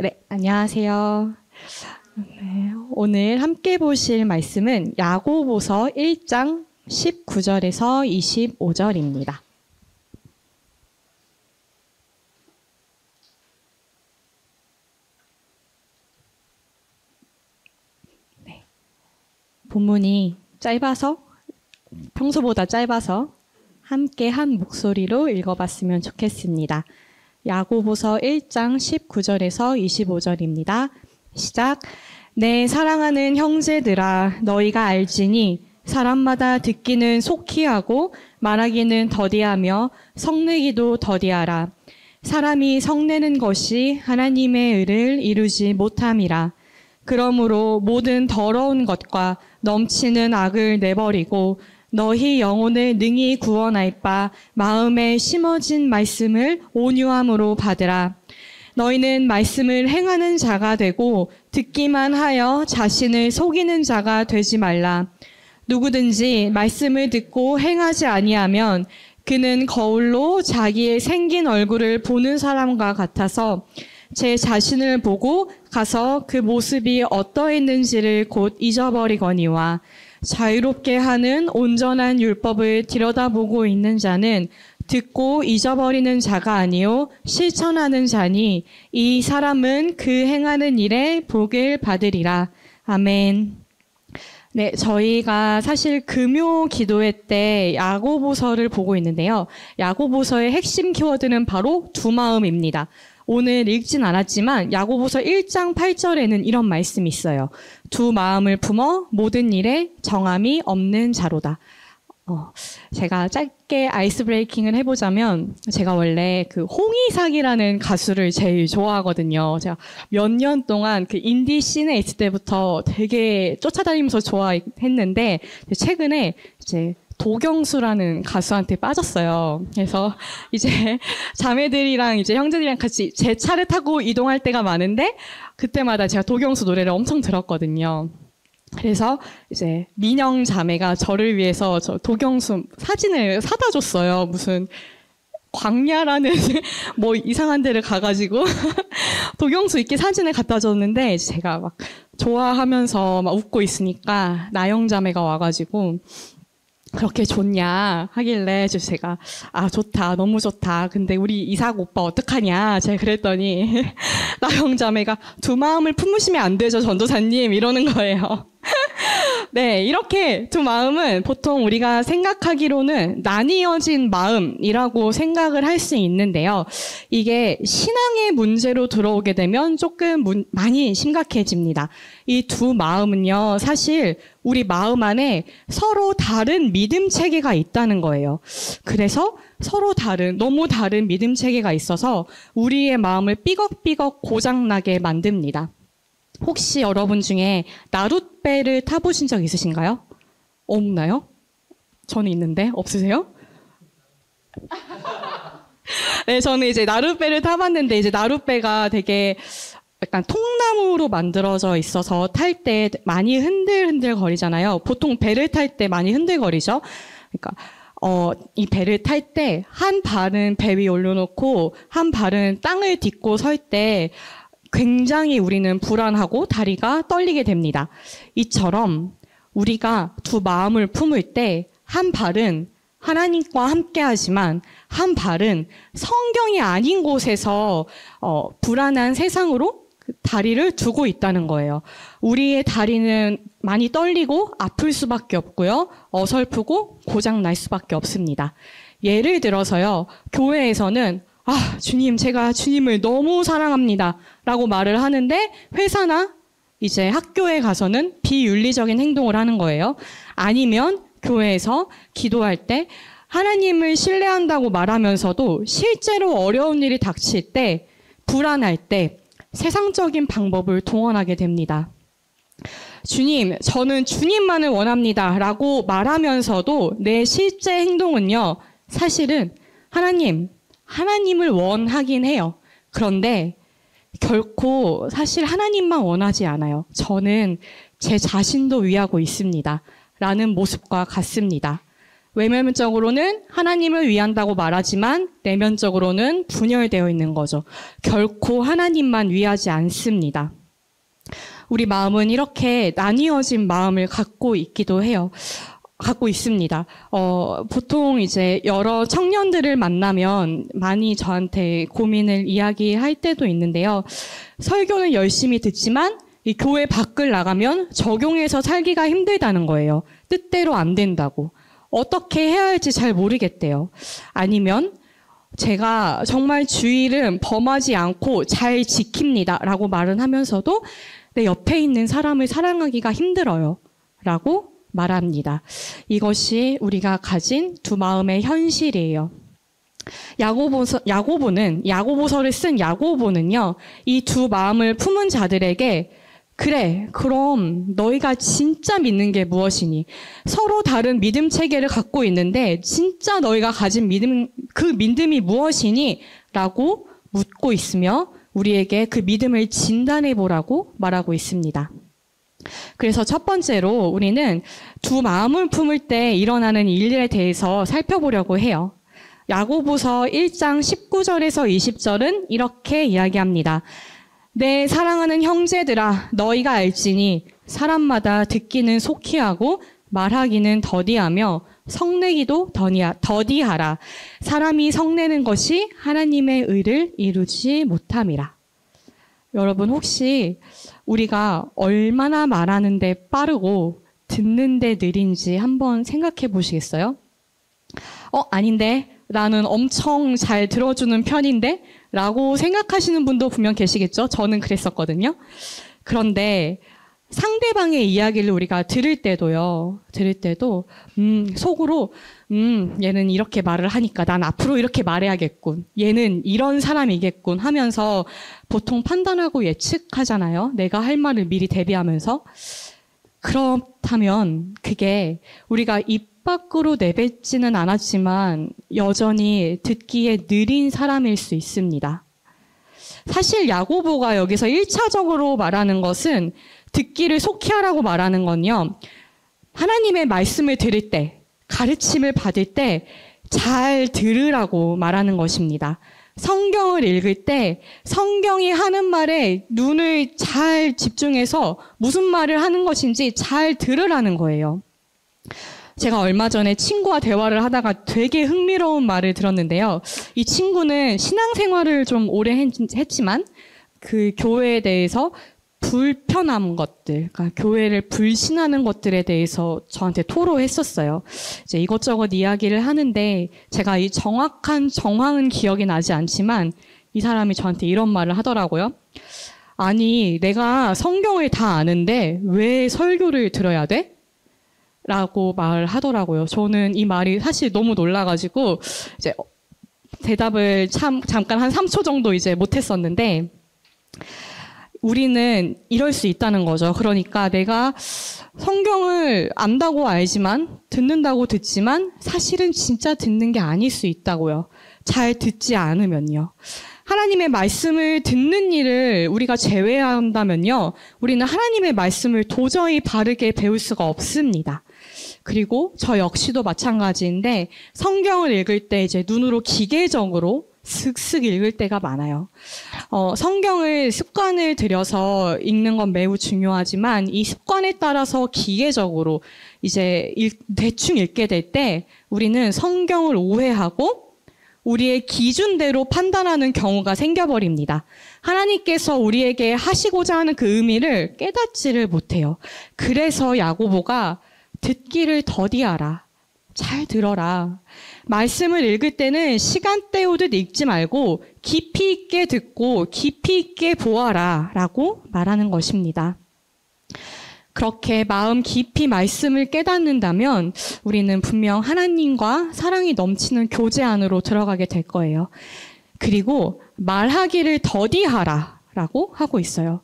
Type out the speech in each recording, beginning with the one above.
네, 안녕하세요. 네, 오늘 함께 보실 말씀은 야고보서 1장 19절에서 25절입니다. 네, 본문이 평소보다 짧아서 함께 한 목소리로 읽어봤으면 좋겠습니다. 야고보서 1장 19절에서 25절입니다. 시작. 내 사랑하는 형제들아, 너희가 알지니 사람마다 듣기는 속히 하고 말하기는 더디하며 성내기도 더디하라. 사람이 성내는 것이 하나님의 의를 이루지 못함이라. 그러므로 모든 더러운 것과 넘치는 악을 내버리고 너희 영혼을 능히 구원할 바 마음에 심어진 말씀을 온유함으로 받으라. 너희는 말씀을 행하는 자가 되고 듣기만 하여 자신을 속이는 자가 되지 말라. 누구든지 말씀을 듣고 행하지 아니하면 그는 거울로 자기의 생긴 얼굴을 보는 사람과 같아서 제 자신을 보고 가서 그 모습이 어떠했는지를 곧 잊어버리거니와 자유롭게 하는 온전한 율법을 들여다보고 있는 자는 듣고 잊어버리는 자가 아니요 실천하는 자니 이 사람은 그 행하는 일에 복을 받으리라. 아멘. 네, 저희가 사실 금요 기도회 때 야고보서를 보고 있는데요. 야고보서의 핵심 키워드는 바로 두 마음입니다. 오늘 읽진 않았지만 야고보서 1장 8절에는 이런 말씀이 있어요. 두 마음을 품어 모든 일에 정함이 없는 자로다. 제가 짧게 아이스 브레이킹을 해보자면 제가 원래 그 홍이삭이라는 가수를 제일 좋아하거든요. 제가 몇 년 동안 그 인디 씬에 있을 때부터 되게 쫓아다니면서 좋아했는데 최근에 이제 도경수라는 가수한테 빠졌어요. 그래서 이제 자매들이랑 이제 형제들이랑 같이 제 차를 타고 이동할 때가 많은데 그때마다 제가 도경수 노래를 엄청 들었거든요. 그래서 이제 민영 자매가 저를 위해서 저 도경수 사진을 사다 줬어요. 무슨 광야라는 뭐 이상한 데를 가가지고 도경수 있게 사진을 갖다 줬는데 제가 막 좋아하면서 막 웃고 있으니까 나영 자매가 와가지고 그렇게 좋냐 하길래 제가 좋다, 너무 좋다. 근데 우리 이삭 오빠 어떡하냐 제가 그랬더니 나영 자매가 두 마음을 품으시면 안 되죠 전도사님 이러는 거예요. 네, 이렇게 두 마음은 보통 우리가 생각하기로는 나뉘어진 마음이라고 생각을 할 수 있는데요. 이게 신앙의 문제로 들어오게 되면 조금 많이 심각해집니다. 이 두 마음은요, 사실 우리 마음 안에 서로 다른 믿음 체계가 있다는 거예요. 그래서 서로 너무 다른 믿음 체계가 있어서 우리의 마음을 삐걱삐걱 고장나게 만듭니다. 혹시 여러분 중에 나룻배를 타보신 적 있으신가요? 없나요? 저는 있는데 없으세요? 네, 저는 이제 나룻배를 타봤는데 이제 나룻배가 되게 약간 통나무로 만들어져 있어서 탈 때 많이 흔들흔들 거리잖아요. 보통 배를 탈 때 많이 흔들거리죠. 그러니까 이 배를 탈 때 한 발은 배 위에 올려놓고 한 발은 땅을 딛고 설 때 굉장히 우리는 불안하고 다리가 떨리게 됩니다. 이처럼 우리가 두 마음을 품을 때 한 발은 하나님과 함께 하지만 한 발은 성경이 아닌 곳에서 불안한 세상으로 다리를 두고 있다는 거예요. 우리의 다리는 많이 떨리고 아플 수밖에 없고요. 어설프고 고장 날 수밖에 없습니다. 예를 들어서요. 교회에서는 주님, 제가 주님을 너무 사랑합니다. 라고 말을 하는데 회사나 이제 학교에 가서는 비윤리적인 행동을 하는 거예요. 아니면 교회에서 기도할 때 하나님을 신뢰한다고 말하면서도 실제로 어려운 일이 닥칠 때, 불안할 때 세상적인 방법을 동원하게 됩니다. 주님, 저는 주님만을 원합니다. 라고 말하면서도 내 실제 행동은요, 사실은 하나님을 원하긴 해요. 그런데 결코 사실 하나님만 원하지 않아요. 저는 제 자신도 위하고 있습니다. 라는 모습과 같습니다. 외면적으로는 하나님을 위한다고 말하지만 내면적으로는 분열되어 있는 거죠. 결코 하나님만 위하지 않습니다. 우리 마음은 이렇게 나뉘어진 마음을 갖고 있기도 해요. 갖고 있습니다. 보통 이제 여러 청년들을 만나면 많이 저한테 고민을 이야기할 때도 있는데요. 설교는 열심히 듣지만 이 교회 밖을 나가면 적용해서 살기가 힘들다는 거예요. 뜻대로 안 된다고. 어떻게 해야 할지 잘 모르겠대요. 아니면 제가 정말 주일은 범하지 않고 잘 지킵니다 라고 말은 하면서도 내 옆에 있는 사람을 사랑하기가 힘들어요 라고 말합니다. 이것이 우리가 가진 두 마음의 현실이에요. 야고보서를 쓴 야고보는요, 이 두 마음을 품은 자들에게 그래, 그럼 너희가 진짜 믿는 게 무엇이니? 서로 다른 믿음 체계를 갖고 있는데 진짜 너희가 가진 그 믿음이 무엇이니? 라고 묻고 있으며 우리에게 그 믿음을 진단해 보라고 말하고 있습니다. 그래서 첫 번째로 우리는 두 마음을 품을 때 일어나는 일에 대해서 살펴보려고 해요. 야고보서 1장 19절에서 20절은 이렇게 이야기합니다. 내 사랑하는 형제들아, 너희가 알지니 사람마다 듣기는 속히 하고 말하기는 더디하며 성내기도 더디하라. 사람이 성내는 것이 하나님의 의를 이루지 못함이라. 여러분, 혹시 우리가 얼마나 말하는데 빠르고 듣는데 느린지 한번 생각해 보시겠어요? 아닌데 나는 엄청 잘 들어주는 편인데 라고 생각하시는 분도 분명 계시겠죠? 저는 그랬었거든요. 그런데 상대방의 이야기를 우리가 들을 때도 속으로 얘는 이렇게 말을 하니까 난 앞으로 이렇게 말해야겠군. 얘는 이런 사람이겠군 하면서 보통 판단하고 예측하잖아요. 내가 할 말을 미리 대비하면서. 그렇다면 그게 우리가 입 밖으로 내뱉지는 않았지만 여전히 듣기에 느린 사람일 수 있습니다. 사실 야고보가 여기서 1차적으로 말하는 것은 듣기를 속히 하라고 말하는 건요. 하나님의 말씀을 들을 때, 가르침을 받을 때 잘 들으라고 말하는 것입니다. 성경을 읽을 때 성경이 하는 말에 눈을 잘 집중해서 무슨 말을 하는 것인지 잘 들으라는 거예요. 제가 얼마 전에 친구와 대화를 하다가 되게 흥미로운 말을 들었는데요. 이 친구는 신앙생활을 좀 오래 했지만 그 교회에 대해서 불편한 것들, 그러니까 교회를 불신하는 것들에 대해서 저한테 토로했었어요. 이제 이것저것 이야기를 하는데 제가 이 정확한 정황은 기억이 나지 않지만 이 사람이 저한테 이런 말을 하더라고요. 아니, 내가 성경을 다 아는데 왜 설교를 들어야 돼? 라고 말하더라고요. 저는 이 말이 사실 너무 놀라가지고 이제 대답을 잠깐 한 3초 정도 이제 못했었는데 우리는 이럴 수 있다는 거죠. 그러니까 내가 성경을 안다고 알지만 듣는다고 듣지만 사실은 진짜 듣는 게 아닐 수 있다고요. 잘 듣지 않으면요. 하나님의 말씀을 듣는 일을 우리가 제외한다면요. 우리는 하나님의 말씀을 도저히 바르게 배울 수가 없습니다. 그리고 저 역시도 마찬가지인데 성경을 읽을 때 이제 눈으로 기계적으로 슥슥 읽을 때가 많아요. 성경을 습관을 들여서 읽는 건 매우 중요하지만 이 습관에 따라서 기계적으로 이제 대충 읽게 될 때 우리는 성경을 오해하고 우리의 기준대로 판단하는 경우가 생겨버립니다. 하나님께서 우리에게 하시고자 하는 그 의미를 깨닫지를 못해요. 그래서 야고보가 듣기를 더디하라. 잘 들어라. 말씀을 읽을 때는 시간 때우듯 읽지 말고 깊이 있게 듣고 깊이 있게 보아라 라고 말하는 것입니다. 그렇게 마음 깊이 말씀을 깨닫는다면 우리는 분명 하나님과 사랑이 넘치는 교제 안으로 들어가게 될 거예요. 그리고 말하기를 더디하라 라고 하고 있어요.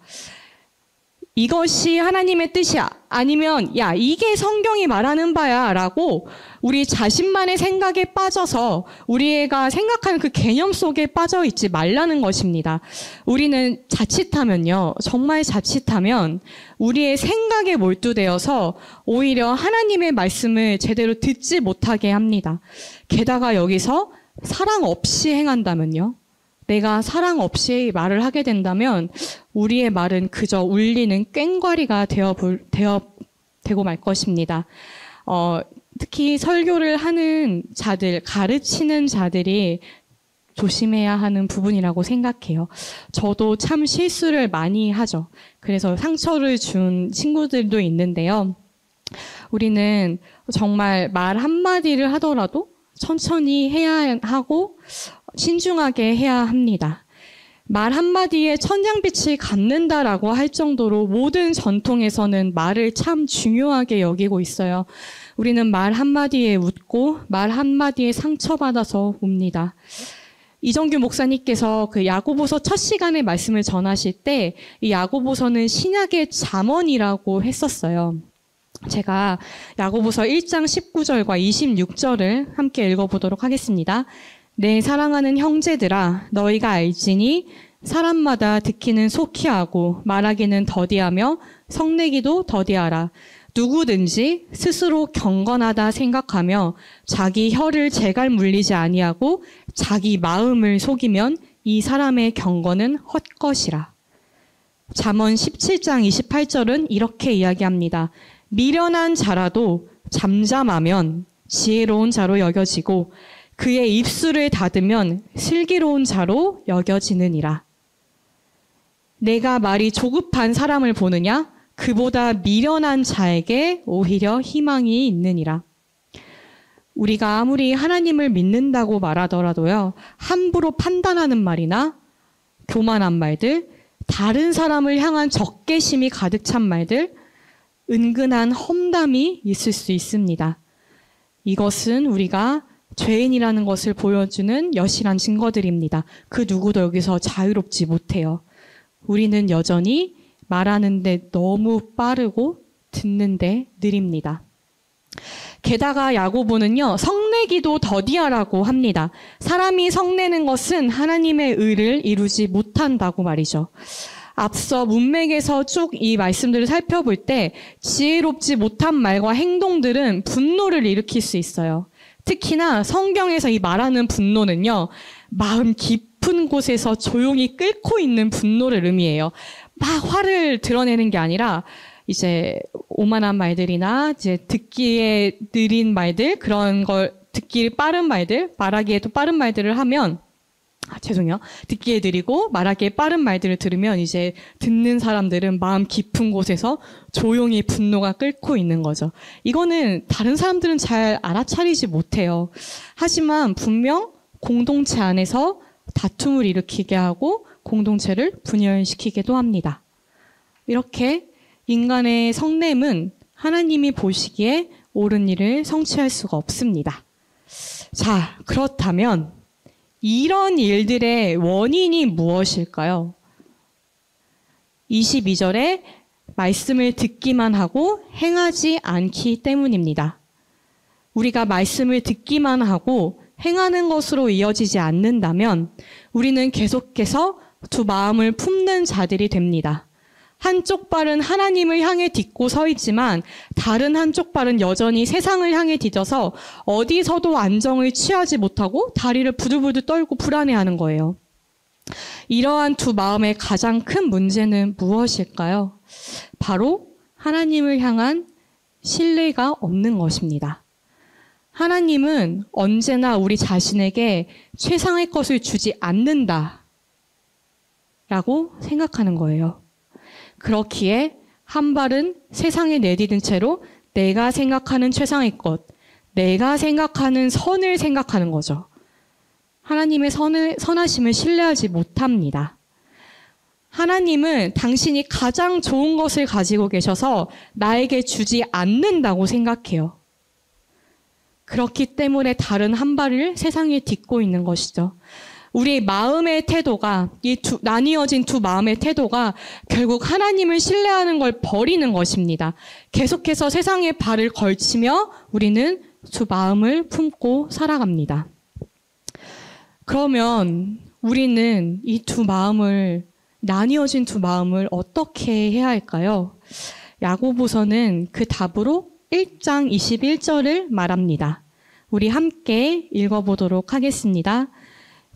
이것이 하나님의 뜻이야. 아니면 야, 이게 성경이 말하는 바야 라고 우리 자신만의 생각에 빠져서 우리가 생각하는 그 개념 속에 빠져 있지 말라는 것입니다. 우리는 자칫하면요. 정말 자칫하면 우리의 생각에 몰두되어서 오히려 하나님의 말씀을 제대로 듣지 못하게 합니다. 게다가 여기서 사랑 없이 행한다면요. 내가 사랑 없이 말을 하게 된다면 우리의 말은 그저 울리는 꽹과리가 되고 말 것입니다. 특히 설교를 하는 자들, 가르치는 자들이 조심해야 하는 부분이라고 생각해요. 저도 참 실수를 많이 하죠. 그래서 상처를 준 친구들도 있는데요. 우리는 정말 말 한마디를 하더라도 천천히 해야 하고 신중하게 해야 합니다. 말 한마디에 천냥빛을 갖는다라고 할 정도로 모든 전통에서는 말을 참 중요하게 여기고 있어요. 우리는 말 한마디에 웃고 말 한마디에 상처받아서 웁니다. 이정규 목사님께서 그 야고보서 첫 시간에 말씀을 전하실 때 이 야고보서는 신약의 잠언이라고 했었어요. 제가 야고보서 1장 19절과 26절을 함께 읽어보도록 하겠습니다. 내 사랑하는 형제들아 너희가 알지니 사람마다 듣기는 속히 하고 말하기는 더디하며 성내기도 더디하라. 누구든지 스스로 경건하다 생각하며 자기 혀를 제갈 물리지 아니하고 자기 마음을 속이면 이 사람의 경건은 헛것이라. 잠언 17장 28절은 이렇게 이야기합니다. 미련한 자라도 잠잠하면 지혜로운 자로 여겨지고 그의 입술을 닫으면 슬기로운 자로 여겨지느니라. 내가 말이 조급한 사람을 보느냐? 그보다 미련한 자에게 오히려 희망이 있느니라. 우리가 아무리 하나님을 믿는다고 말하더라도요, 함부로 판단하는 말이나 교만한 말들, 다른 사람을 향한 적개심이 가득 찬 말들, 은근한 험담이 있을 수 있습니다. 이것은 우리가 죄인이라는 것을 보여주는 여실한 증거들입니다. 그 누구도 여기서 자유롭지 못해요. 우리는 여전히 말하는데 너무 빠르고 듣는데 느립니다. 게다가 야고보는요, 성내기도 더디하라고 합니다. 사람이 성내는 것은 하나님의 의를 이루지 못한다고 말이죠. 앞서 문맥에서 쭉 이 말씀들을 살펴볼 때 지혜롭지 못한 말과 행동들은 분노를 일으킬 수 있어요. 특히나 성경에서 이 말하는 분노는요, 마음 깊은 곳에서 조용히 끓고 있는 분노를 의미해요. 막 화를 드러내는 게 아니라 이제 오만한 말들이나 이제 듣기에 느린 말들, 그런 걸 듣기 빠른 말들, 말하기에도 빠른 말들을 하면 죄송해요. 듣기에 느리고 말하기에 빠른 말들을 들으면 이제 듣는 사람들은 마음 깊은 곳에서 조용히 분노가 끓고 있는 거죠. 이거는 다른 사람들은 잘 알아차리지 못해요. 하지만 분명 공동체 안에서 다툼을 일으키게 하고 공동체를 분열시키기도 합니다. 이렇게 인간의 성냄은 하나님이 보시기에 옳은 일을 성취할 수가 없습니다. 자, 그렇다면 이런 일들의 원인이 무엇일까요? 22절에 말씀을 듣기만 하고 행하지 않기 때문입니다. 우리가 말씀을 듣기만 하고 행하는 것으로 이어지지 않는다면 우리는 계속해서 두 마음을 품는 자들이 됩니다. 한쪽 발은 하나님을 향해 딛고 서 있지만 다른 한쪽 발은 여전히 세상을 향해 디뎌서 어디서도 안정을 취하지 못하고 다리를 부들부들 떨고 불안해하는 거예요. 이러한 두 마음의 가장 큰 문제는 무엇일까요? 바로 하나님을 향한 신뢰가 없는 것입니다. 하나님은 언제나 우리 자신에게 최상의 것을 주지 않는다라고 생각하는 거예요. 그렇기에 한 발은 세상에 내디딘 채로 내가 생각하는 최상의 것, 내가 생각하는 선을 생각하는 거죠. 하나님의 선하심을 신뢰하지 못합니다. 하나님은 당신이 가장 좋은 것을 가지고 계셔서 나에게 주지 않는다고 생각해요. 그렇기 때문에 다른 한 발을 세상에 딛고 있는 것이죠. 우리 마음의 태도가, 나뉘어진 두 마음의 태도가 결국 하나님을 신뢰하는 걸 버리는 것입니다. 계속해서 세상에 발을 걸치며 우리는 두 마음을 품고 살아갑니다. 그러면 우리는 이 두 마음을, 나뉘어진 두 마음을 어떻게 해야 할까요? 야고보서는 그 답으로 1장 21절을 말합니다. 우리 함께 읽어보도록 하겠습니다.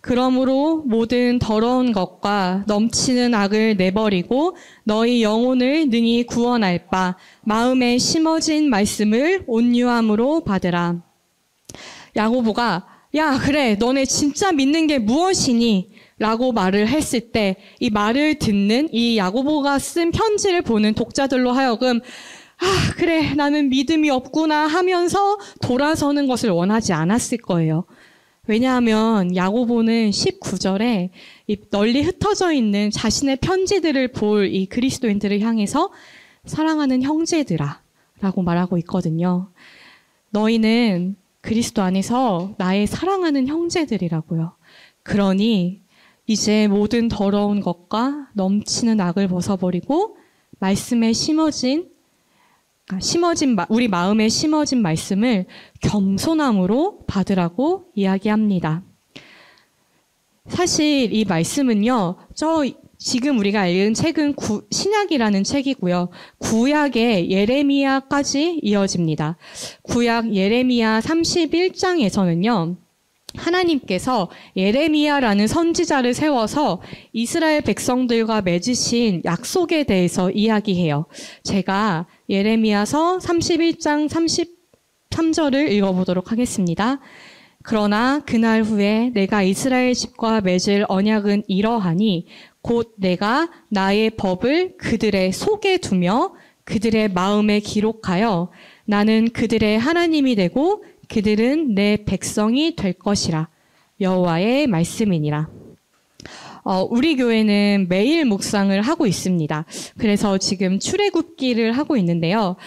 그러므로 모든 더러운 것과 넘치는 악을 내버리고 너희 영혼을 능히 구원할 바 마음에 심어진 말씀을 온유함으로 받으라. 야고보가 야 그래 너네 진짜 믿는 게 무엇이니? 라고 말을 했을 때 이 말을 듣는 이 야고보가 쓴 편지를 보는 독자들로 하여금 아 그래 나는 믿음이 없구나 하면서 돌아서는 것을 원하지 않았을 거예요. 왜냐하면 야고보는 19절에 이 널리 흩어져 있는 자신의 편지들을 볼 이 그리스도인들을 향해서 사랑하는 형제들아 라고 말하고 있거든요. 너희는 그리스도 안에서 나의 사랑하는 형제들이라고요. 그러니 이제 모든 더러운 것과 넘치는 악을 벗어버리고 말씀에 우리 마음에 심어진 말씀을 겸손함으로 받으라고 이야기합니다. 사실 이 말씀은요, 지금 우리가 읽은 책은 신약이라는 책이고요. 구약의 예레미야까지 이어집니다. 구약 예레미야 31장에서는요. 하나님께서 예레미야라는 선지자를 세워서 이스라엘 백성들과 맺으신 약속에 대해서 이야기해요. 제가 예레미야서 31장 33절을 읽어보도록 하겠습니다. 그러나 그날 후에 내가 이스라엘 집과 맺을 언약은 이러하니 곧 내가 나의 법을 그들의 속에 두며 그들의 마음에 기록하여 나는 그들의 하나님이 되고 그들은 내 백성이 될 것이라. 여호와의 말씀이니라. 우리 교회는 매일 묵상을 하고 있습니다. 그래서 지금 출애굽기를 하고 있는데요.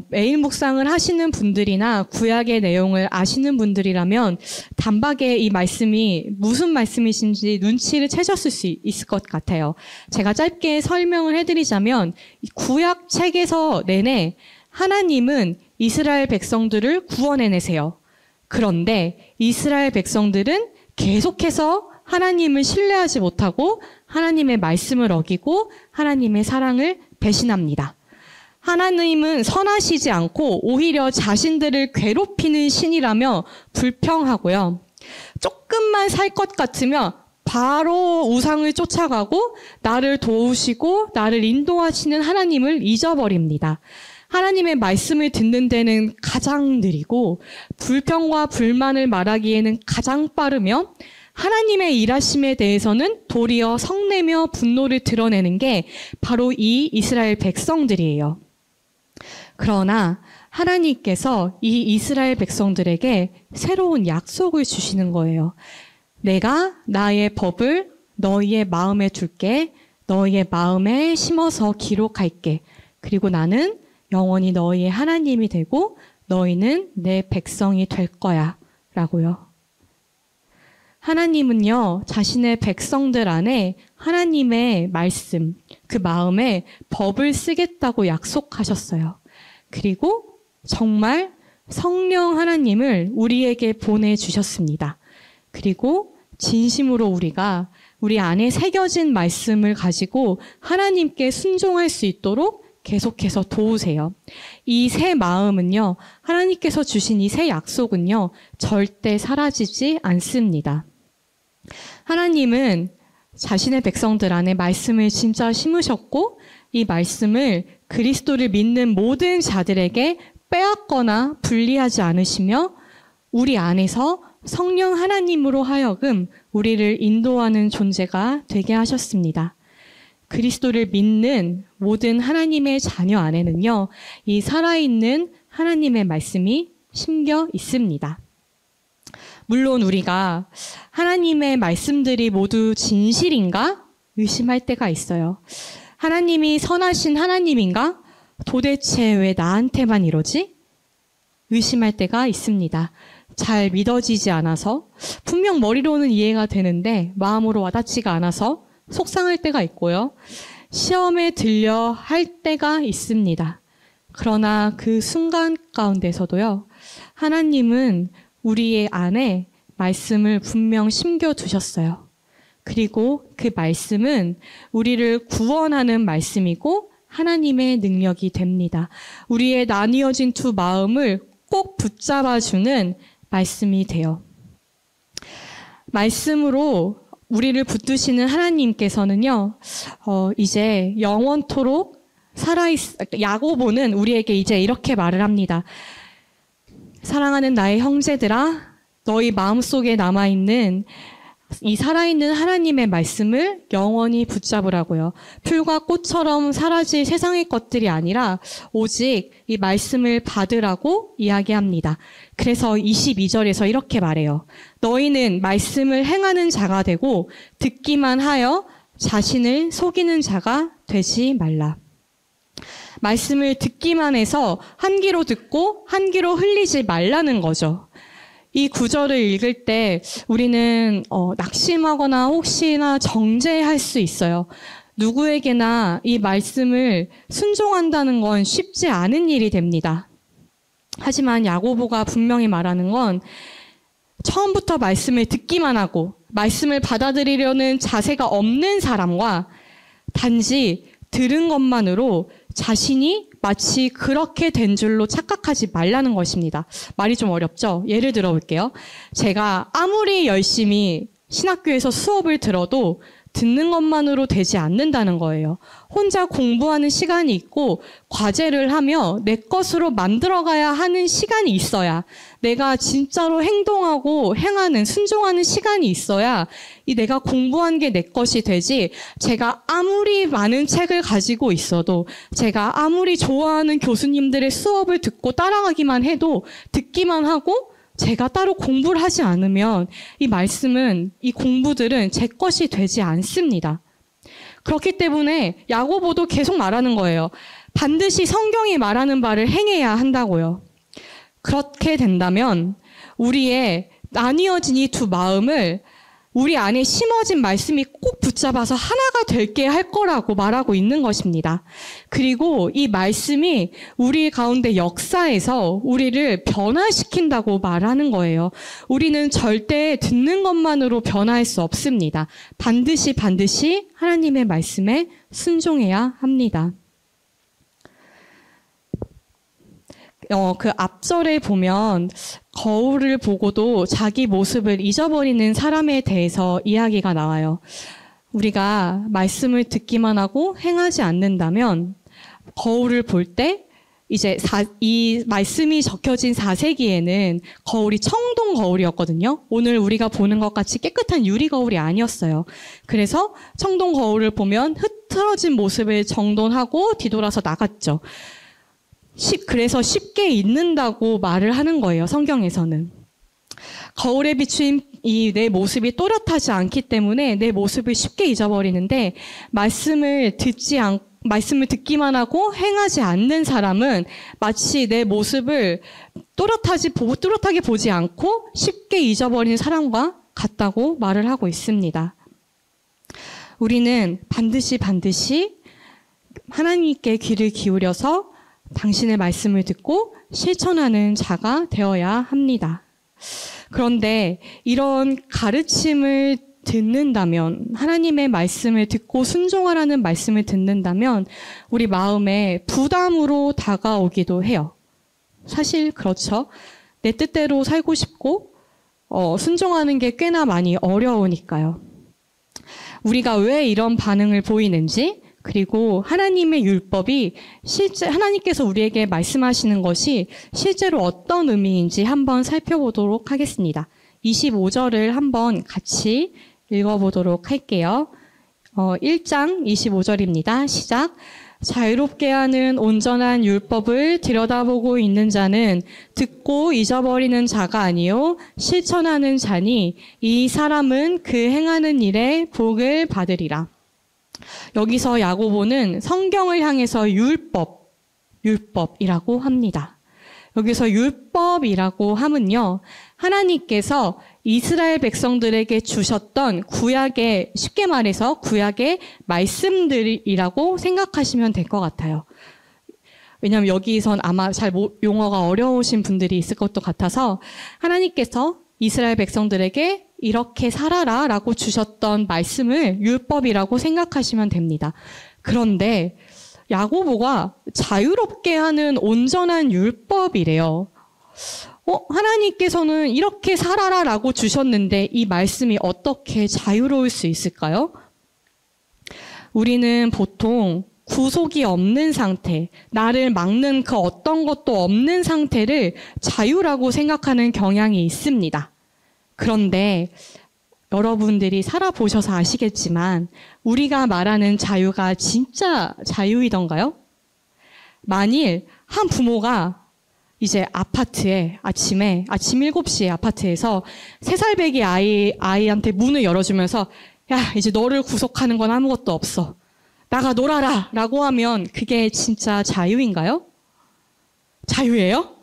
매일 묵상을 하시는 분들이나 구약의 내용을 아시는 분들이라면 단박에 이 말씀이 무슨 말씀이신지 눈치를 채셨을 수 있을 것 같아요. 제가 짧게 설명을 해드리자면 구약 책에서 내내 하나님은 이스라엘 백성들을 구원해내세요. 그런데 이스라엘 백성들은 계속해서 하나님을 신뢰하지 못하고 하나님의 말씀을 어기고 하나님의 사랑을 배신합니다. 하나님은 선하시지 않고 오히려 자신들을 괴롭히는 신이라며 불평하고요. 조금만 살 것 같으면 바로 우상을 쫓아가고 나를 도우시고 나를 인도하시는 하나님을 잊어버립니다. 하나님의 말씀을 듣는 데는 가장 느리고 불평과 불만을 말하기에는 가장 빠르며 하나님의 일하심에 대해서는 도리어 성내며 분노를 드러내는 게 바로 이 이스라엘 백성들이에요. 그러나 하나님께서 이 이스라엘 백성들에게 새로운 약속을 주시는 거예요. 내가 나의 법을 너희의 마음에 둘게. 너희의 마음에 심어서 기록할게. 그리고 나는 영원히 너희의 하나님이 되고 너희는 내 백성이 될 거야. 라고요. 하나님은요, 자신의 백성들 안에 하나님의 말씀, 그 마음에 법을 쓰겠다고 약속하셨어요. 그리고 정말 성령 하나님을 우리에게 보내주셨습니다. 그리고 진심으로 우리가 우리 안에 새겨진 말씀을 가지고 하나님께 순종할 수 있도록 계속해서 도우세요. 이 새 마음은요, 하나님께서 주신 이 새 약속은요, 절대 사라지지 않습니다. 하나님은 자신의 백성들 안에 말씀을 진짜 심으셨고, 이 말씀을 그리스도를 믿는 모든 자들에게 빼앗거나 분리하지 않으시며, 우리 안에서 성령 하나님으로 하여금 우리를 인도하는 존재가 되게 하셨습니다. 그리스도를 믿는 모든 하나님의 자녀 안에는요, 이 살아있는 하나님의 말씀이 심겨 있습니다. 물론 우리가 하나님의 말씀들이 모두 진실인가 의심할 때가 있어요. 하나님이 선하신 하나님인가? 도대체 왜 나한테만 이러지? 의심할 때가 있습니다. 잘 믿어지지 않아서, 분명 머리로는 이해가 되는데 마음으로 와닿지가 않아서 속상할 때가 있고요. 시험에 들려 할 때가 있습니다. 그러나 그 순간 가운데서도요, 하나님은 우리의 안에 말씀을 분명 심겨두셨어요. 그리고 그 말씀은 우리를 구원하는 말씀이고 하나님의 능력이 됩니다. 우리의 나뉘어진 두 마음을 꼭 붙잡아주는 말씀이 돼요. 말씀으로 우리를 붙드시는 하나님께서는요, 이제 영원토록 야고보는 우리에게 이제 이렇게 말을 합니다. 사랑하는 나의 형제들아, 너희 마음속에 남아있는 이 살아있는 하나님의 말씀을 영원히 붙잡으라고요. 풀과 꽃처럼 사라질 세상의 것들이 아니라 오직 이 말씀을 받으라고 이야기합니다. 그래서 22절에서 이렇게 말해요. 너희는 말씀을 행하는 자가 되고 듣기만 하여 자신을 속이는 자가 되지 말라. 말씀을 듣기만 해서 한 귀로 듣고 한 귀로 흘리지 말라는 거죠. 이 구절을 읽을 때 우리는 낙심하거나 혹시나 정죄할 수 있어요. 누구에게나 이 말씀을 순종한다는 건 쉽지 않은 일이 됩니다. 하지만 야고보가 분명히 말하는 건 처음부터 말씀을 듣기만 하고 말씀을 받아들이려는 자세가 없는 사람과 단지 들은 것만으로 자신이 마치 그렇게 된 줄로 착각하지 말라는 것입니다. 말이 좀 어렵죠? 예를 들어 볼게요. 제가 아무리 열심히 신학교에서 수업을 들어도 듣는 것만으로 되지 않는다는 거예요. 혼자 공부하는 시간이 있고 과제를 하며 내 것으로 만들어가야 하는 시간이 있어야, 내가 진짜로 행동하고 행하는, 순종하는 시간이 있어야 이 내가 공부한 게 내 것이 되지, 제가 아무리 많은 책을 가지고 있어도, 제가 아무리 좋아하는 교수님들의 수업을 듣고 따라가기만 해도, 듣기만 하고 제가 따로 공부를 하지 않으면 이 말씀은, 이 공부들은 제 것이 되지 않습니다. 그렇기 때문에 야고보도 계속 말하는 거예요. 반드시 성경이 말하는 바를 행해야 한다고요. 그렇게 된다면 우리의 나뉘어진 이 두 마음을 우리 안에 심어진 말씀이 꼭 붙잡아서 하나가 될게 할 거라고 말하고 있는 것입니다. 그리고 이 말씀이 우리 가운데 역사에서 우리를 변화시킨다고 말하는 거예요. 우리는 절대 듣는 것만으로 변화할 수 없습니다. 반드시 하나님의 말씀에 순종해야 합니다. 그 앞절에 보면 거울을 보고도 자기 모습을 잊어버리는 사람에 대해서 이야기가 나와요. 우리가 말씀을 듣기만 하고 행하지 않는다면 거울을 볼 때 이제 이 말씀이 적혀진 4세기에는 거울이 청동 거울이었거든요. 오늘 우리가 보는 것 같이 깨끗한 유리 거울이 아니었어요. 그래서 청동 거울을 보면 흐트러진 모습을 정돈하고 뒤돌아서 나갔죠. 그래서 쉽게 잊는다고 말을 하는 거예요, 성경에서는. 거울에 비추인 이 내 모습이 또렷하지 않기 때문에 내 모습을 쉽게 잊어버리는데, 말씀을 듣기만 하고 행하지 않는 사람은 마치 내 모습을 또렷하게 보지 않고 쉽게 잊어버리는 사람과 같다고 말을 하고 있습니다. 우리는 반드시 하나님께 귀를 기울여서 당신의 말씀을 듣고 실천하는 자가 되어야 합니다. 그런데 이런 가르침을 듣는다면, 하나님의 말씀을 듣고 순종하라는 말씀을 듣는다면 우리 마음에 부담으로 다가오기도 해요. 사실 그렇죠. 내 뜻대로 살고 싶고 순종하는 게 꽤나 많이 어려우니까요. 우리가 왜 이런 반응을 보이는지, 그리고 하나님의 율법이 하나님께서 우리에게 말씀하시는 것이 실제로 어떤 의미인지 한번 살펴보도록 하겠습니다. 25절을 한번 같이 읽어보도록 할게요. 1장 25절입니다. 시작. 자유롭게 하는 온전한 율법을 들여다보고 있는 자는 듣고 잊어버리는 자가 아니요 실천하는 자니 이 사람은 그 행하는 일에 복을 받으리라. 여기서 야고보는 성경을 향해서 율법이라고 합니다. 여기서 율법이라고 하면요, 하나님께서 이스라엘 백성들에게 주셨던 구약의, 쉽게 말해서 구약의 말씀들이라고 생각하시면 될 것 같아요. 왜냐하면 여기선 아마 잘 용어가 어려우신 분들이 있을 것도 같아서 하나님께서 이스라엘 백성들에게 이렇게 살아라 라고 주셨던 말씀을 율법이라고 생각하시면 됩니다. 그런데 야고보가 자유롭게 하는 온전한 율법이래요. 하나님께서는 이렇게 살아라 라고 주셨는데 이 말씀이 어떻게 자유로울 수 있을까요? 우리는 보통 구속이 없는 상태, 나를 막는 그 어떤 것도 없는 상태를 자유라고 생각하는 경향이 있습니다. 그런데 여러분들이 살아보셔서 아시겠지만 우리가 말하는 자유가 진짜 자유이던가요? 만일 한 부모가 이제 아파트에 아침 7시에 아파트에서 3살배기 아이한테 문을 열어주면서 야, 이제 너를 구속하는 건 아무것도 없어. 나가 놀아라 라고 하면 그게 진짜 자유인가요? 자유예요?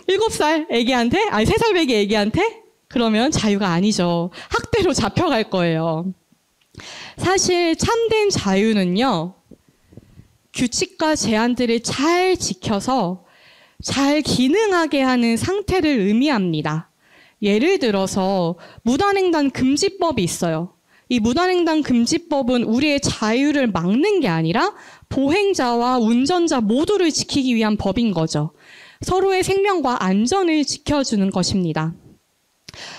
7살 애기한테? 3살배기 애기한테? 그러면 자유가 아니죠. 학대로 잡혀갈 거예요. 사실 참된 자유는요, 규칙과 제한들을 잘 지켜서 잘 기능하게 하는 상태를 의미합니다. 예를 들어서 무단횡단 금지법이 있어요. 이 무단횡단 금지법은 우리의 자유를 막는 게 아니라 보행자와 운전자 모두를 지키기 위한 법인 거죠. 서로의 생명과 안전을 지켜주는 것입니다.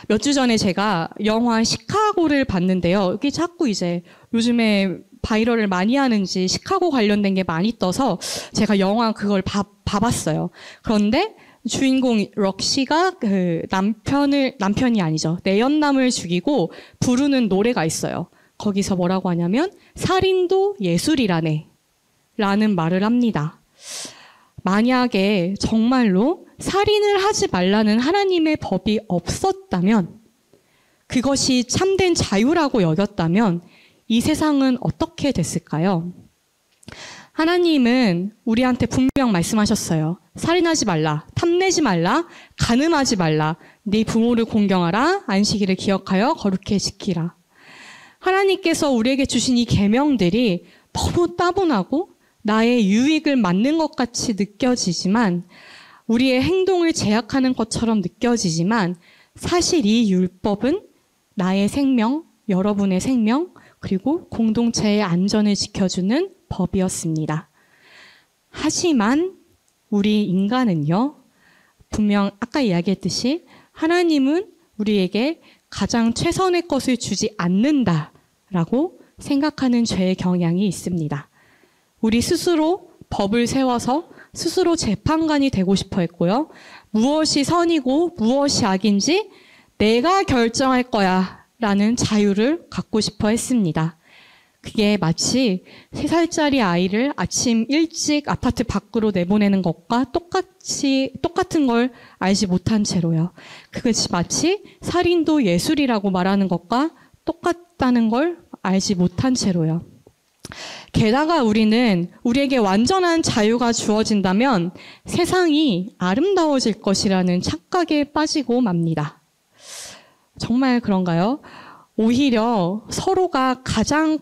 몇 주 전에 제가 영화 시카고를 봤는데요. 여기 자꾸 이제 요즘에 바이럴을 많이 하는지 시카고 관련된 게 많이 떠서 제가 영화 그걸 봐봤어요. 그런데 주인공 럭시가 그 남편이 아니죠. 내연남을 죽이고 부르는 노래가 있어요. 거기서 뭐라고 하냐면 살인도 예술이라네 라는 말을 합니다. 만약에 정말로 살인을 하지 말라는 하나님의 법이 없었다면, 그것이 참된 자유라고 여겼다면 이 세상은 어떻게 됐을까요? 하나님은 우리한테 분명 말씀하셨어요. 살인하지 말라, 탐내지 말라, 간음하지 말라, 네 부모를 공경하라, 안식일을 기억하여 거룩히 지키라. 하나님께서 우리에게 주신 이 계명들이 너무 따분하고 나의 유익을 막는 것 같이 느껴지지만, 우리의 행동을 제약하는 것처럼 느껴지지만, 사실 이 율법은 나의 생명, 여러분의 생명, 그리고 공동체의 안전을 지켜주는 법이었습니다. 하지만 우리 인간은요, 분명 아까 이야기했듯이 하나님은 우리에게 가장 최선의 것을 주지 않는다라고 생각하는 죄의 경향이 있습니다. 우리 스스로 법을 세워서 스스로 재판관이 되고 싶어 했고요. 무엇이 선이고 무엇이 악인지 내가 결정할 거야 라는 자유를 갖고 싶어 했습니다. 그게 마치 3살짜리 아이를 아침 일찍 아파트 밖으로 내보내는 것과 똑같은 걸 알지 못한 채로요. 그것이 마치 살인도 예술이라고 말하는 것과 똑같다는 걸 알지 못한 채로요. 게다가 우리에게 완전한 자유가 주어진다면 세상이 아름다워질 것이라는 착각에 빠지고 맙니다. 정말 그런가요? 오히려 서로가 가장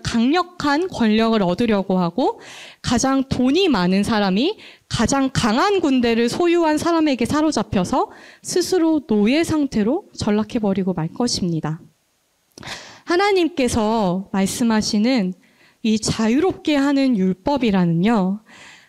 강력한 권력을 얻으려고 하고 가장 돈이 많은 사람이 가장 강한 군대를 소유한 사람에게 사로잡혀서 스스로 노예 상태로 전락해버리고 말 것입니다. 하나님께서 말씀하시는 이 자유롭게 하는 율법이라는요,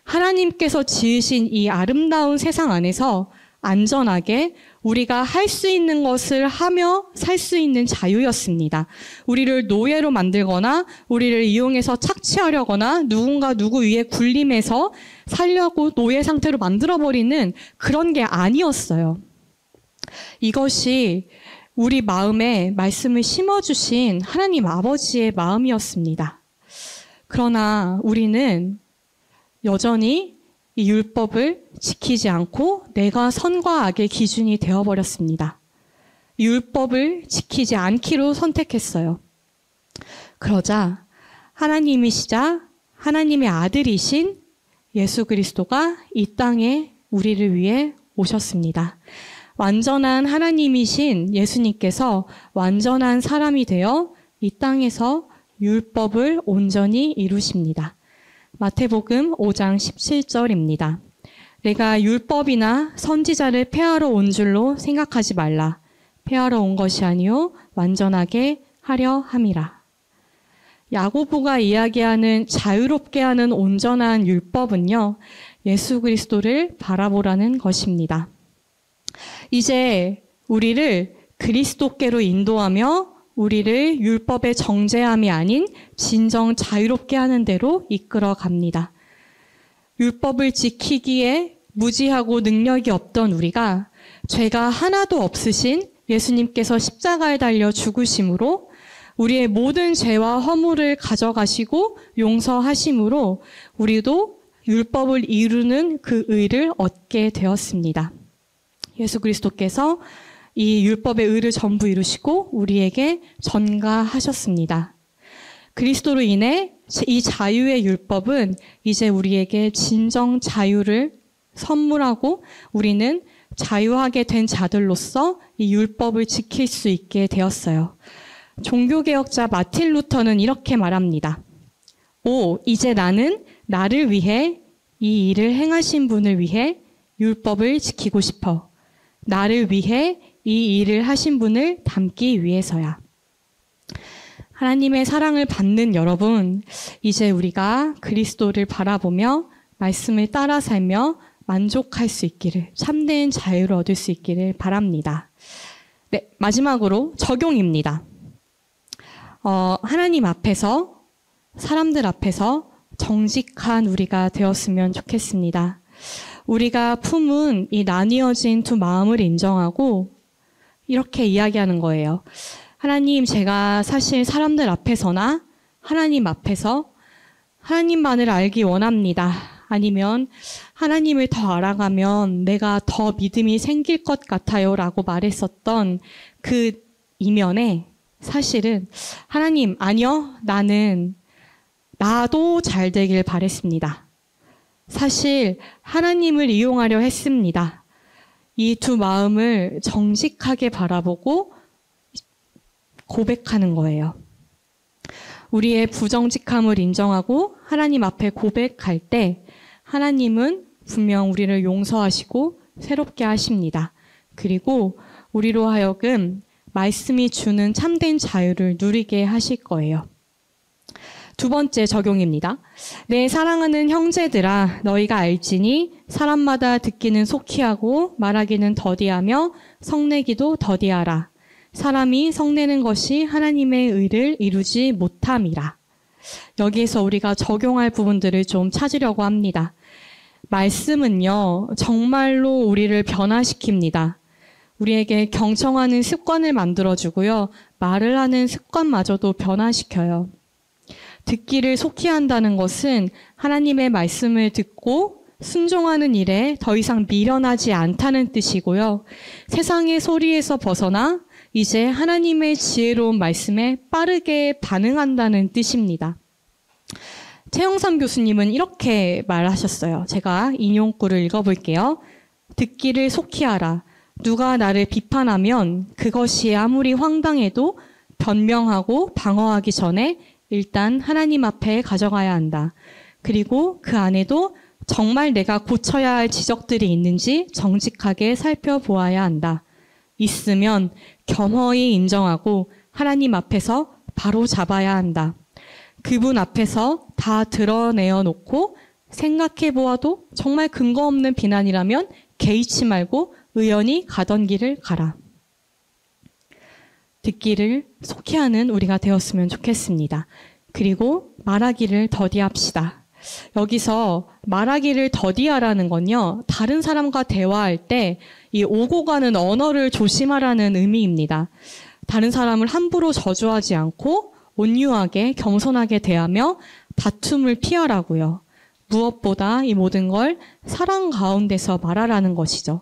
하나님께서 지으신 이 아름다운 세상 안에서 안전하게 우리가 할 수 있는 것을 하며 살 수 있는 자유였습니다. 우리를 노예로 만들거나 우리를 이용해서 착취하려거나 누구 위에 군림해서 살려고 노예 상태로 만들어버리는 그런 게 아니었어요. 이것이 우리 마음에 말씀을 심어주신 하나님 아버지의 마음이었습니다. 그러나 우리는 여전히 이 율법을 지키지 않고 내가 선과 악의 기준이 되어버렸습니다. 율법을 지키지 않기로 선택했어요. 그러자 하나님이시자 하나님의 아들이신 예수 그리스도가 이 땅에 우리를 위해 오셨습니다. 완전한 하나님이신 예수님께서 완전한 사람이 되어 이 땅에서 율법을 온전히 이루십니다. 마태복음 5장 17절입니다. 내가 율법이나 선지자를 폐하러 온 줄로 생각하지 말라. 폐하러 온 것이 아니요 완전하게 하려 함이라. 야고보가 이야기하는 자유롭게 하는 온전한 율법은요, 예수 그리스도를 바라보라는 것입니다. 이제 우리를 그리스도께로 인도하며 우리를 율법의 정죄함이 아닌 진정 자유롭게 하는 대로 이끌어 갑니다. 율법을 지키기에 무지하고 능력이 없던 우리가 죄가 하나도 없으신 예수님께서 십자가에 달려 죽으심으로 우리의 모든 죄와 허물을 가져가시고 용서하심으로 우리도 율법을 이루는 그 의를 얻게 되었습니다. 예수 그리스도께서 이 율법의 의를 전부 이루시고 우리에게 전가하셨습니다. 그리스도로 인해 이 자유의 율법은 이제 우리에게 진정 자유를 선물하고 우리는 자유하게 된 자들로서 이 율법을 지킬 수 있게 되었어요. 종교개혁자 마틴 루터는 이렇게 말합니다. 이제 나는 나를 위해 이 일을 행하신 분을 위해 율법을 지키고 싶어. 나를 위해 이 일을 하신 분을 닮기 위해서야. 하나님의 사랑을 받는 여러분, 이제 우리가 그리스도를 바라보며 말씀을 따라 살며 만족할 수 있기를, 참된 자유를 얻을 수 있기를 바랍니다. 네, 마지막으로 적용입니다. 하나님 앞에서, 사람들 앞에서 정직한 우리가 되었으면 좋겠습니다. 우리가 품은 이 나뉘어진 두 마음을 인정하고 이렇게 이야기하는 거예요. 하나님, 제가 사실 사람들 앞에서나 하나님 앞에서 하나님만을 알기 원합니다. 아니면 하나님을 더 알아가면 내가 더 믿음이 생길 것 같아요 라고 말했었던 그 이면에 사실은 하나님, 아니요, 나도 잘 되길 바랬습니다. 사실 하나님을 이용하려 했습니다. 이 두 마음을 정직하게 바라보고 고백하는 거예요. 우리의 부정직함을 인정하고 하나님 앞에 고백할 때 하나님은 분명 우리를 용서하시고 새롭게 하십니다. 그리고 우리로 하여금 말씀이 주는 참된 자유를 누리게 하실 거예요. 두 번째 적용입니다. 내 사랑하는 형제들아, 너희가 알지니 사람마다 듣기는 속히 하고 말하기는 더디하며 성내기도 더디하라. 사람이 성내는 것이 하나님의 의를 이루지 못함이라. 여기에서 우리가 적용할 부분들을 좀 찾으려고 합니다. 말씀은요, 정말로 우리를 변화시킵니다. 우리에게 경청하는 습관을 만들어주고요, 말을 하는 습관마저도 변화시켜요. 듣기를 속히 한다는 것은 하나님의 말씀을 듣고 순종하는 일에 더 이상 미련하지 않다는 뜻이고요. 세상의 소리에서 벗어나 이제 하나님의 지혜로운 말씀에 빠르게 반응한다는 뜻입니다. 최영삼 교수님은 이렇게 말하셨어요. 제가 인용구를 읽어볼게요. 듣기를 속히 하라. 누가 나를 비판하면 그것이 아무리 황당해도 변명하고 방어하기 전에 일단 하나님 앞에 가져가야 한다. 그리고 그 안에도 정말 내가 고쳐야 할 지적들이 있는지 정직하게 살펴보아야 한다. 있으면 겸허히 인정하고 하나님 앞에서 바로 잡아야 한다. 그분 앞에서 다 드러내어 놓고 생각해 보아도 정말 근거 없는 비난이라면 개의치 말고 의연히 가던 길을 가라. 듣기를 속히 하는 우리가 되었으면 좋겠습니다. 그리고 말하기를 더디합시다. 여기서 말하기를 더디하라는 건요, 다른 사람과 대화할 때 이 오고 가는 언어를 조심하라는 의미입니다. 다른 사람을 함부로 저주하지 않고 온유하게 겸손하게 대하며 다툼을 피하라고요. 무엇보다 이 모든 걸 사랑 가운데서 말하라는 것이죠.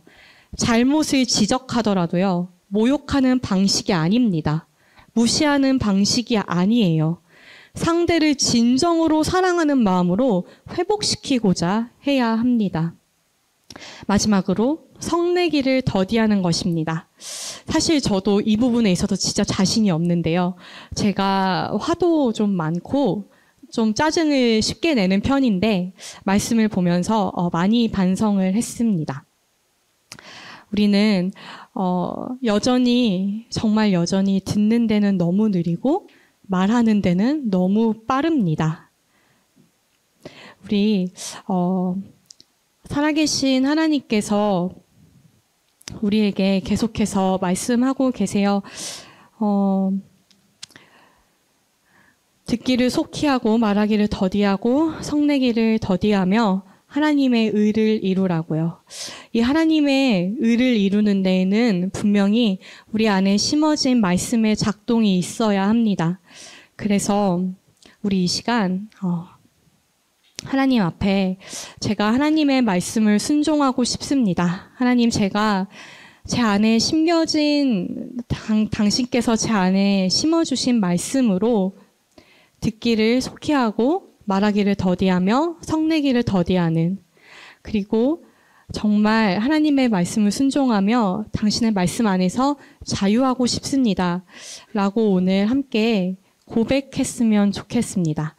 잘못을 지적하더라도요, 모욕하는 방식이 아닙니다. 무시하는 방식이 아니에요. 상대를 진정으로 사랑하는 마음으로 회복시키고자 해야 합니다. 마지막으로 성내기를 더디하는 것입니다. 사실 저도 이 부분에 있어서 진짜 자신이 없는데요. 제가 화도 좀 많고 좀 짜증을 쉽게 내는 편인데 말씀을 보면서 많이 반성을 했습니다. 우리는 정말 여전히 듣는 데는 너무 느리고 말하는 데는 너무 빠릅니다. 우리 살아계신 하나님께서 우리에게 계속해서 말씀하고 계세요. 듣기를 속히 하고 말하기를 더디하고 성내기를 더디하며 하나님의 의를 이루라고요. 이 하나님의 의를 이루는 데에는 분명히 우리 안에 심어진 말씀의 작동이 있어야 합니다. 그래서 우리 이 시간 하나님 앞에 제가 하나님의 말씀을 순종하고 싶습니다. 하나님, 제가 제 안에 심겨진 당신께서 제 안에 심어주신 말씀으로 듣기를 속히 하고 말하기를 더디하며 성내기를 더디하는, 그리고 정말 하나님의 말씀을 순종하며 당신의 말씀 안에서 자유하고 싶습니다. 라고 오늘 함께 고백했으면 좋겠습니다.